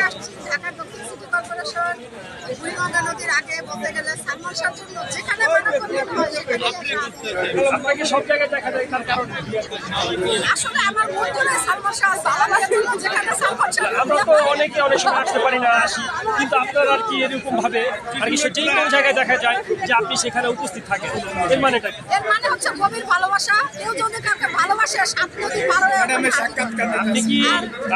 আসছি ঢাকা দক্ষিণ city corporation Buriganga নদীর আগে বলতে গেলে সালমান শাহর জন্য যেখানে মানববন্ধন হয় সেখানে আপনাকে সব জায়গায় দেখা যায় তার কারণ আসলে আমার মন করে সালমান শাহ সালামের জন্য যেখানে সালমান শাহ আমরা তো অনেকে অনেক সময় আসতে পারি না আসি, কিন্তু আপনার আর কি এরকম ভাবে আর কি যে কোনো জায়গায় দেখা যায় যে আপনি সেখানে উপস্থিত থাকেন, এর মানেটা কি? এর মানে হচ্ছে গভীর ভালোবাসা। কেউ যদি কাউকে ভালোবাসে সাত নদী পার হয়ে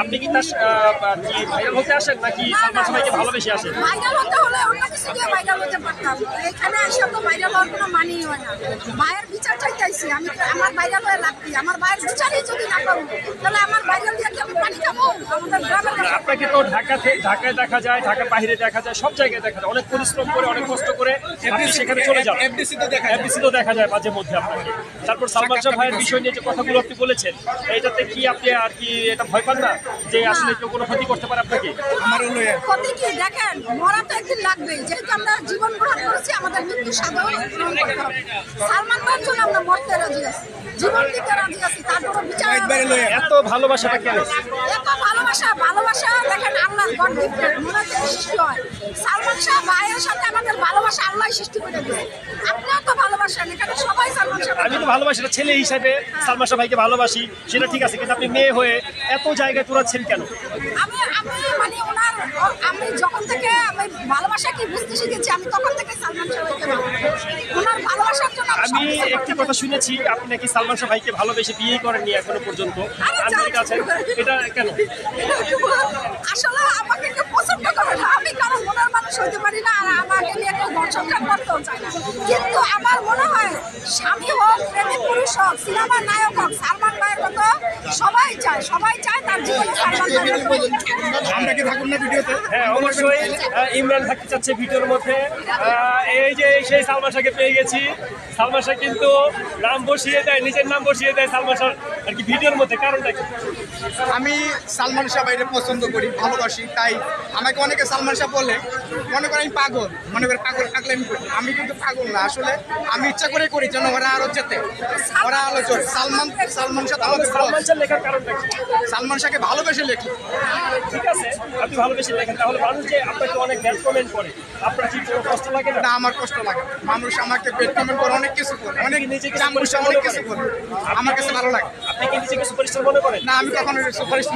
আপনি কি তার কি ভাইরাল হতে আসেন নাকি সালমান সবাইকে ভালোবেসে আসেন? ভাইরাল হতে হলে অন্য কিছু দিয়ে ভাইরাল হতে পারতাম, এখানে এসে তো ভাইরাল হওয়ার কোনো মানেই হয় না। ভাইয়ের বিচার চাইতেছি আমি, আমার ভাইরাল হয়ে লাগছি, আমার ভাইয়ের বিচারই যদি না পাবো তাহলে আমার ভাইরাল দিয়ে কি আমি পানি খাবো? আমাদের গ্রামের আপনাকে তো ঢাকায় দেখা যায়, ঢাকার বাইরে দেখা যায়, সব জায়গায় দেখা যায়, অনেক পরিশ্রম করে অনেক কষ্ট করে আপনি সেখানে চলে যান। এফডিসি তো দেখা যায় মাঝে মধ্যে আপনাকে। তারপর সালমান শাহ ভাইয়ের বিষয় নিয়ে যে কথাগুলো আপনি বলেছেন, এইটাতে কি আপনি আর কি এটা ভয় পান না যে আসলে কেউ কোনো ক্ষতি করতে পারে আপনাকে? ক্ষতি কি দেখেন, মরা তো একদিন লাগবেই, যেহেতু আমরা জীবন গ্রহণ করেছি আমাদের মৃত্যু সাধারণ গ্রহণ করতে হবে। সালমান ভাইয়ের জন্য আমরা মরতে রাজি আছি, জীবন দিতে রাজি আছি, তারপরে বিচার এত ভালোবাসাটা কেন? এত ভালোবাসা দেখেন আল্লাহর গড গিফটেড, মনে হচ্ছে সৃষ্টি হয়। সালমান শাহ ভাইয়ের সাথে আমাদের ভালোবাসা আল্লাহ সৃষ্টি করে দিয়েছে। আপনিও তো ভালোবাসেন, এখানে সবাই সালমান শাহ। আমি তো ভালোবাসি না, ছেলে হিসাবে সালমান শাহ ভাইকে ভালোবাসি, সেটা ঠিক আছে, কিন্তু আপনি মেয়ে হয়ে এত জায়গায় তোলাচ্ছেন কেন? আমি মানে আমি যখন থেকে আমি ভালোবাসা কি বুঝতে শিখেছি, আমি তখন থেকে সালমান শাহ ভাইকে ভালোবাসি। ওনার ভালোবাসার জন্য আমি একটি কথা শুনেছি, আপনি নাকি সালমান শাহ ভাইকে ভালোবেসে বিয়ে করেননি এখনো পর্যন্ত। আন্তরিক আছেন, এটা কেন? আসলে আমাকে কেউ পছন্দ করে না, আমি কারণ মনের মানুষ হইতে পারি না, আর আমাকে নিয়ে একটা ঘর সংসার করতেও চাই না। কিন্তু আমার মনে হয় স্বামী হোক, প্রেমিক পুরুষ হোক, সিনেমার নায়ক হোক, সালমান ভাইয়ের মতো সবাই চায় তার জীবনে সালমান ভাইয়ের। আমরা কি থাকুন না ভিডিওতে? হ্যাঁ, অবশ্যই ইমরান থাকতে চাচ্ছে ভিডিওর মধ্যে। এই যে সেই সালমান শাহকে পেয়ে গেছি। সালমান শাহ কিন্তু নাম বসিয়ে দেয়, নিজের নাম বসিয়ে দেয় সালমান শাহ আর কি ভিডিওর মধ্যে, কারণটা কি? আমি সালমান শাহ ভাইকে পছন্দ করি, ভালোবাসি, তাই আমাকে অনেকে সালমান শাহ বলে, মনে করে আমি পাগল, মনে করে পাগল থাকলে আমি কিন্তু পাগল না, আসলে আমি ইচ্ছা করে করি যেন ওরা আরো যেতে, ওরা আলো চলে। সালমান শাহ আমাদের সালমান শাহ লেখার কারণটা কি? সালমান শাহকে ভালোবেসে লেখি। ঠিক আছে, আপনি ভালোবেসে লেখেন, তাহলে মানুষ যে আপনাকে অনেক ব্যাড কমেন্ট করে, আপনার কি কোনো কষ্ট লাগে না? না, আমার কষ্ট লাগে, মানুষ আমাকে বেড কমেন্ট করে, অনেক কিছু করে, অনেক নিজেকে অনেক কিছু করে, আমার কাছে ভালো লাগে। আপনি কি নিজেকে সুপারস্টার মনে করেন? না, আমি কখনো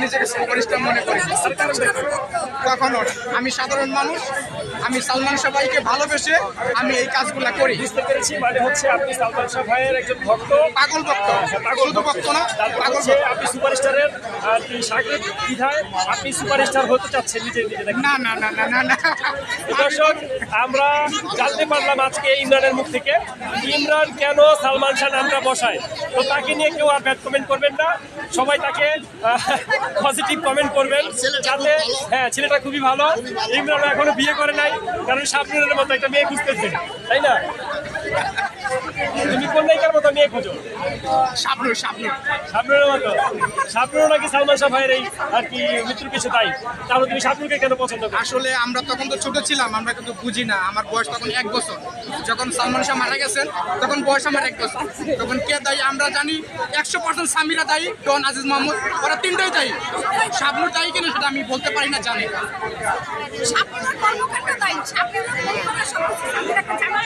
নিজেকে সুপারস্টার মনে করি না। কখনো না। আমি সাধারণ মানুষ, আমি সালমান শাহ ভাইকে ভালোবেসে আমি এই কাজগুলো করি। বুঝতে পেরেছি, মানে হচ্ছে আপনি সালমান শাহ ভাইয়ের একজন ভক্ত, পাগল ভক্ত, শুধু ভক্ত না, পাগল ভক্ত। আপনি সুপারস্টারের সাকিব বিধায় আপনি সুপারস্টার হতে চাচ্ছেন নিজে নিজে। না না না না না না। দর্শক, আমরা জানতে পারলাম আজকে ইমরানের মুখ থেকে ইমরান কেন সালমান শাহ নামটা বসায়। তো তাকে নিয়ে কেউ আর ব্যাড কমেন্ট করবেন না, সবাই তাকে পজিটিভ কমেন্ট করবেন, যাতে হ্যাঁ ছেলেটা খুবই ভালো। ইমরান এখনো বিয়ে করে নাই, কারণ শাবনুরের মতো একটা মেয়ে খুঁজতেছে, তাই না? তুমি কোন নায়িকার মতো মেয়ে খুঁজো? শাবনুরের মতো। শাবনুর নাকি সালমান শাহ ভাইয়ের এই আর কি মৃত্যুর কিছু তাই, তাহলে তুমি শাবনুরকে কেন পছন্দ করো? আসলে আমরা তখন তো ছোট ছিলাম, আমরা কিন্তু বুঝি না। আমার বয়স তখন 1 বছর, যখন সালমান শাহ মারা গেছেন তখন বয়স আমার 1 বছর। তখন কে দায়ী আমরা জানি 100%, সামিরা দায়ী, ডন, আজিজ মাহমুদ, ওরা তিনটাই দায়ী। শাবনুর দায়ী কিনা সেটা আমি বলতে পারি না, জানি। সামনের কর্মকাণ্ড তাই সামনের